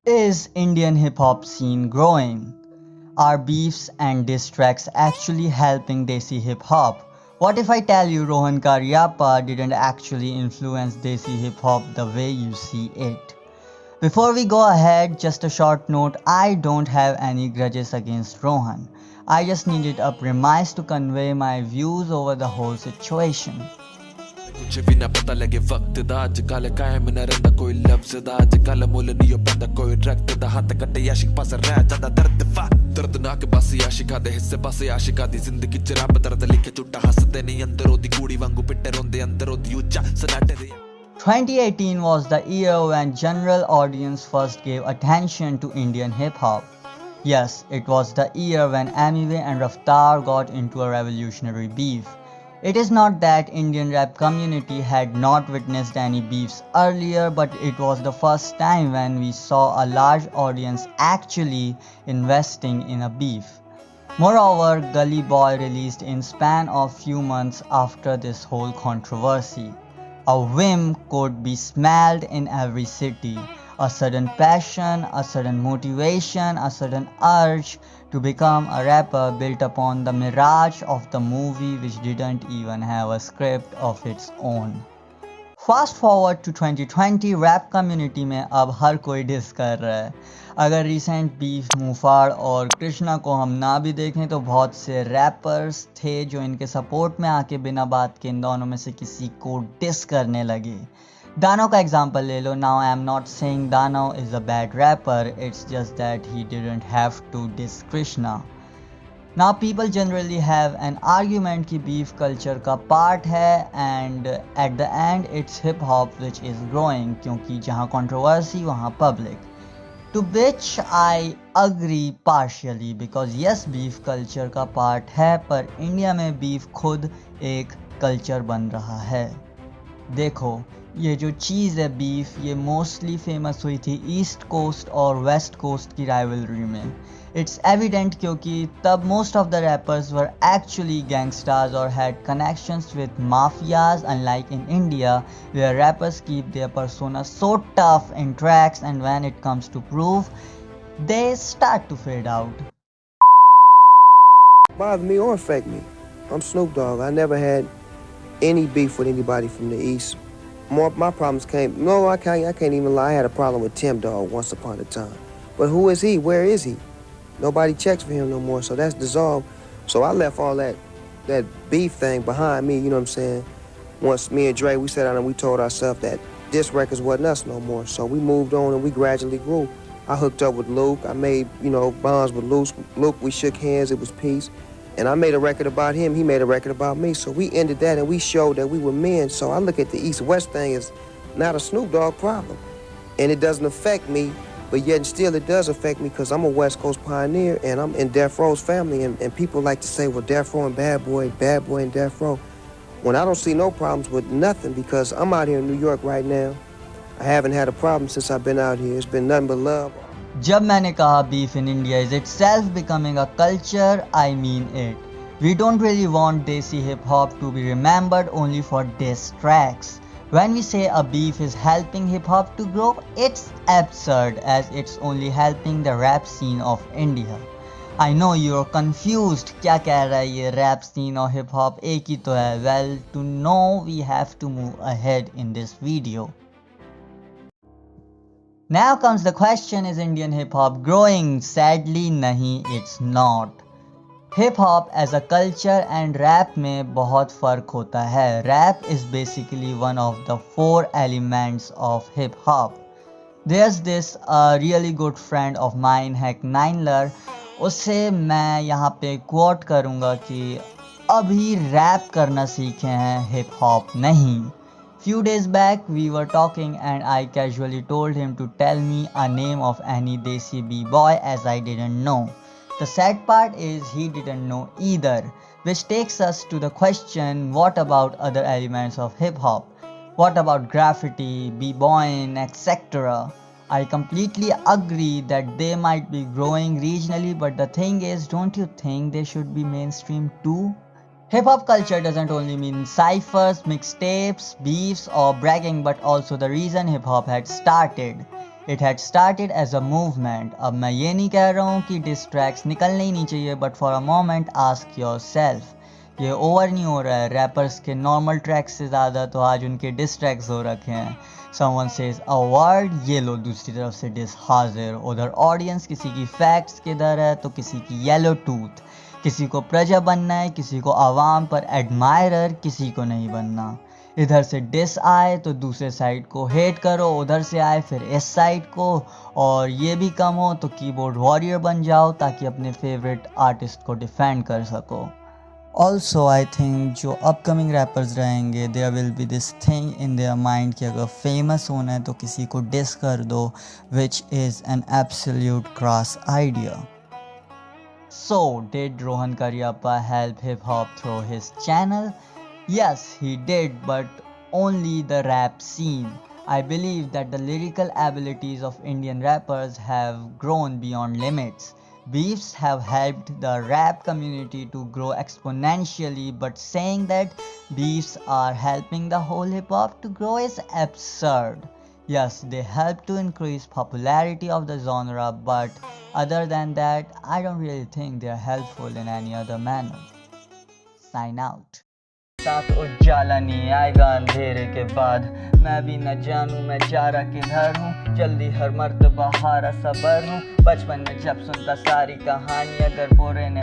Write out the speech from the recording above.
Is Indian hip hop scene growing? Are beefs and diss tracks actually helping Desi hip hop? What if I tell you Rohan Cariappa didn't actually influence Desi hip hop the way you see it? Before we go ahead, just a short note, I don't have any grudges against Rohan. I just needed a premise to convey my views over the whole situation. कुछ भी ना पता लगे वक्त दा अजकल कायम न रहिंदा कोई लफ्ज दा अजकल मुल नहीं पैंदा कोई रक्त दा हत्थ कट्टे याशिक पास रह जांदा दर्द वा दर्दनाक बस याशिका दे हिस्से पासे आशिका दी जिंदगी च रब दर्द लिखे झूठा हसदे नहीं अंदर ओदी कूड़ी वांगू पिट्टे रोंदे अंदर ओदी उच्चा सनाटे दे 2018 was the year when general audience first gave attention to Indian hip hop. Yes, it was the year when Amiway and Raftar got into a revolutionary beef. It is not that Indian rap community had not witnessed any beefs earlier, but it was the first time when we saw a large audience actually investing in a beef. Moreover, Gully Boy released in span of few months after this whole controversy. A whim could be smelled in every city. A sudden passion, a sudden motivation, a sudden urge to become a rapper built upon the mirage of the movie which didn't even have a script of its own. Fast forward to 2020, rap community में अब हर कोई dish कर रहा है. अगर recent beef Muhfaad और कृष्णा को हम ना भी देखें तो बहुत से रैपर्स थे जो इनके सपोर्ट में आके बिना बात के इन दोनों में से किसी को डिस करने लगे. दानो का एग्जांपल ले लो. Now I am not saying Dano is a bad rapper, it's just that he didn't have to diss Krishna. Now people generally have an argument कि beef culture का part है and at the end it's hip hop which is growing क्योंकि जहाँ controversy वहाँ public. To which I agree partially because yes beef culture का part है पर India में beef खुद एक culture बन रहा है. देखो ये जो चीज़ है बीफ ये मोस्टली फेमस हुई थी ईस्ट कोस्ट और वेस्ट कोस्ट की राइवलरी में. इट्स एविडेंट क्योंकि तब most of the rappers were actually gangsters और had connections with mafias unlike in India where rappers keep their persona so tough in tracks and when it comes to prove they start to fade out. Bother me or affect me. I'm Snoop Dogg. I never had any beef with anybody from the East. My problems came. No, I can't even lie. I had a problem with Tim Dog once upon a time. But who is he? Where is he? Nobody checks for him no more. So that's dissolved. So I left all that beef thing behind me. You know what I'm saying? Once me and Dre, we sat down and we told ourselves that this records wasn't us no more. So we moved on and we gradually grew. I hooked up with Luke. I made bonds with Luke. Luke, we shook hands. It was peace. And I made a record about him, he made a record about me. So we ended that and we showed that we were men. So I look at the East-West thing as not a Snoop Dogg problem. And it doesn't affect me, but yet and still it does affect me because I'm a West Coast pioneer and I'm in Death Row's family. And people like to say, well, Death Row and Bad Boy and Death Row. When I don't see no problems with nothing because I'm out here in New York right now. I haven't had a problem since I've been out here. It's been nothing but love. जब मैंने कहा beef in India is itself becoming a culture, I mean it. We don't really want Desi hip hop to be remembered only for diss tracks. When we say a beef is helping hip hop to grow, it's absurd as it's only helping the rap scene of India. I know you're confused. क्या कह रहा है ये rap scene और hip hop एक ही तो है? Well, to know we have to move ahead in this video. Now comes the question, is Indian hip hop growing? Sadly nahi, it's not. Hip hop as a culture and rap में बहुत फ़र्क होता है. Rap is basically one of the 4 elements of hip hop. There's this really good friend of mine Hack Nineler. उससे मैं यहाँ पे quote करूँगा कि अभी rap करना सीखे हैं hip hop नहीं. Few days back we were talking and I casually told him to tell me a name of any Desi B-boy as I didn't know. The sad part is he didn't know either, which takes us to the question, what about other elements of hip hop? What about graffiti, b-boying, etc.? I completely agree that they might be growing regionally, but the thing is, don't you think they should be mainstream too? Hip-hop culture doesn't only mean cyphers, mixtapes, beefs or bragging, but also the reason hip-hop had started. It had started as a movement. अब मैं ये नहीं कह रहा हूँ कि diss tracks निकलने ही नहीं चाहिए, but for a moment ask yourself, ये ओवर नहीं हो रहा है? रैपर्स के नॉर्मल ट्रैक्स से ज़्यादा तो आज उनके डिस ट्रैक्स हो रखे हैं. समवन सेज अ वर्ड, ये लो दूसरी तरफ से डिस हाजिर. उधर ऑडियंस किसी की फैक्ट्स किधर है तो किसी की येलो टूथ. किसी को प्रजा बनना है, किसी को आवाम पर एडमायरर, किसी को नहीं बनना. इधर से डिस आए तो दूसरे साइड को हेट करो, उधर से आए फिर इस साइड को, और ये भी कम हो तो कीबोर्ड वॉरियर बन जाओ ताकि अपने फेवरेट आर्टिस्ट को डिफेंड कर सको. ऑल्सो आई थिंक जो अपकमिंग रैपर्स रहेंगे, there will be this thing in their mind कि अगर फेमस होना है तो किसी को डिस कर दो, which is an absolute cross idea. So, did Rohan Cariappa help hip hop through his channel? Yes, he did, but only the rap scene. I believe that the lyrical abilities of Indian rappers have grown beyond limits. Beefs have helped the rap community to grow exponentially, but saying that beefs are helping the whole hip hop to grow is absurd. Yes, they help to increase popularity of the genre, but other than that, I don't really think they are helpful in any other manner. Sign out. साथ उजाला नहीं आएगा अंधेरे के बाद. मैं भी न जानूं मैं जा रहा किधर हूँ. जल्दी हर मर्तबा हारा सबर हूँ. बचपन में जब सुनता सारी कहानी, अगर बुरे ने